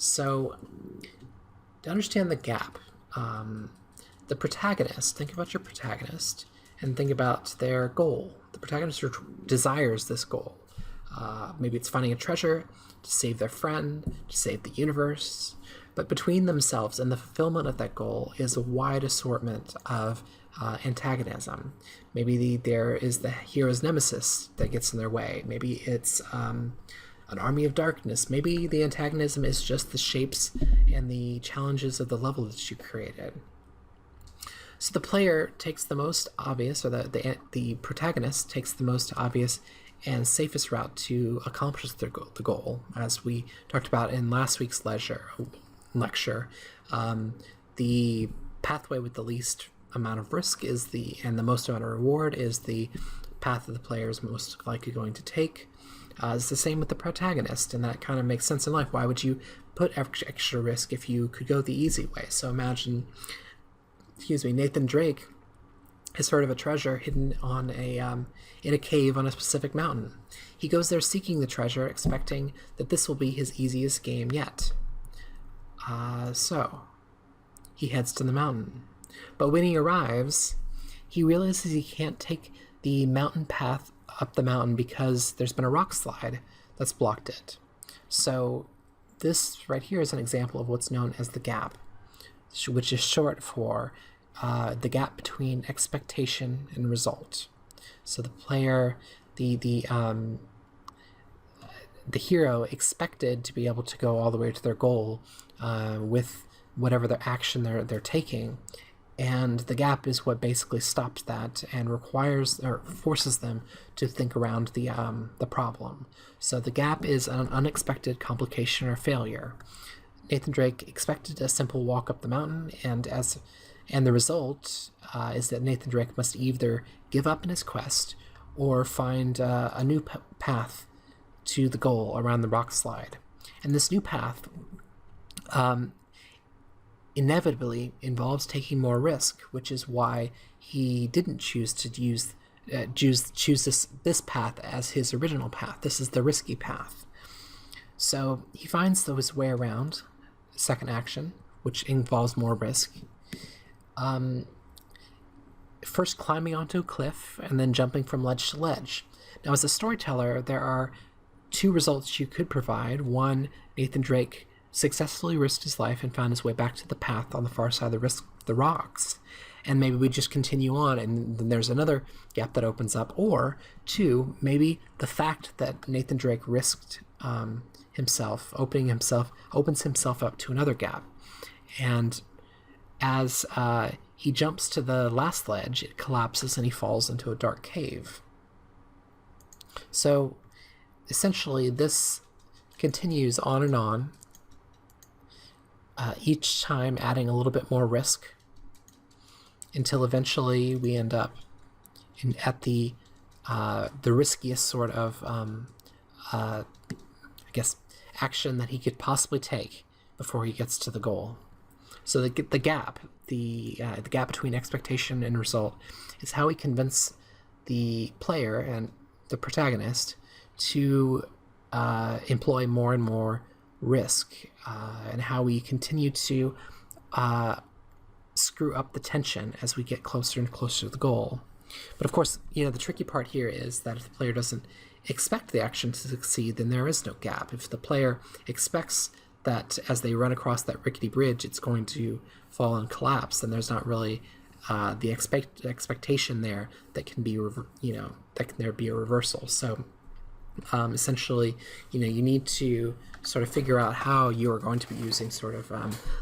So, to understand the gap, the protagonist, think about your protagonist and think about their goal. The protagonist desires this goal. Maybe it's finding a treasure, to save their friend, to save the universe. But between themselves and the fulfillment of that goal is a wide assortment of antagonism. Maybe there is the hero's nemesis that gets in their way. Maybe it's an army of darkness. Maybe the antagonism is just the shapes and the challenges of the level that you created. So the player takes the most obvious, or the protagonist takes the most obvious and safest route to accomplish the goal, as we talked about in last week's lecture. The pathway with the least amount of risk and the most amount of reward is the path that the player is most likely going to take. It's the same with the protagonist, and that kind of makes sense in life. Why would you put extra risk if you could go the easy way? So imagine, Nathan Drake has heard of a treasure hidden on in a cave on a specific mountain. He goes there seeking the treasure, expecting that this will be his easiest game yet. So he heads to the mountain. But when he arrives, he realizes he can't take the mountain path up the mountain because there's been a rock slide that's blocked it. So this right here is an example of what's known as the gap, which is short for the gap between expectation and result. So the player, the hero expected to be able to go all the way to their goal with whatever their action they're taking, and the gap is what basically stops that and requires or forces them to think around the problem. So the gap is an unexpected complication or failure. Nathan Drake expected a simple walk up the mountain, and the result is that Nathan Drake must either give up in his quest or find a new path to the goal around the rock slide. And this new path inevitably involves taking more risk, which is why he didn't choose to choose this path as his original path. This is the risky path. So he finds his way around, second action, which involves more risk. First climbing onto a cliff and then jumping from ledge to ledge. Now, as a storyteller, there are two results you could provide. One, Nathan Drake successfully risked his life and found his way back to the path on the far side of the rocks. And maybe we just continue on and then there's another gap that opens up. Or two, maybe the fact that Nathan Drake risked opens himself up to another gap. And as he jumps to the last ledge, it collapses and he falls into a dark cave. So essentially this continues on and on, each time adding a little bit more risk until eventually we end up at the riskiest sort of action that he could possibly take before he gets to the goal. So the gap between expectation and result is how we convince the player and the protagonist to employ more and more risk, and how we continue to screw up the tension as we get closer and closer to the goal. But of course, the tricky part here is that if the player doesn't expect the action to succeed, then there is no gap. If the player expects that as they run across that rickety bridge, it's going to fall and collapse, then there's not really the expectation there that can be, that can there be a reversal. So essentially, you need to sort of figure out how you are going to be using sort of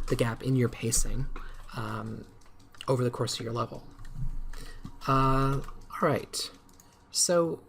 the gap in your pacing over the course of your level. All right. So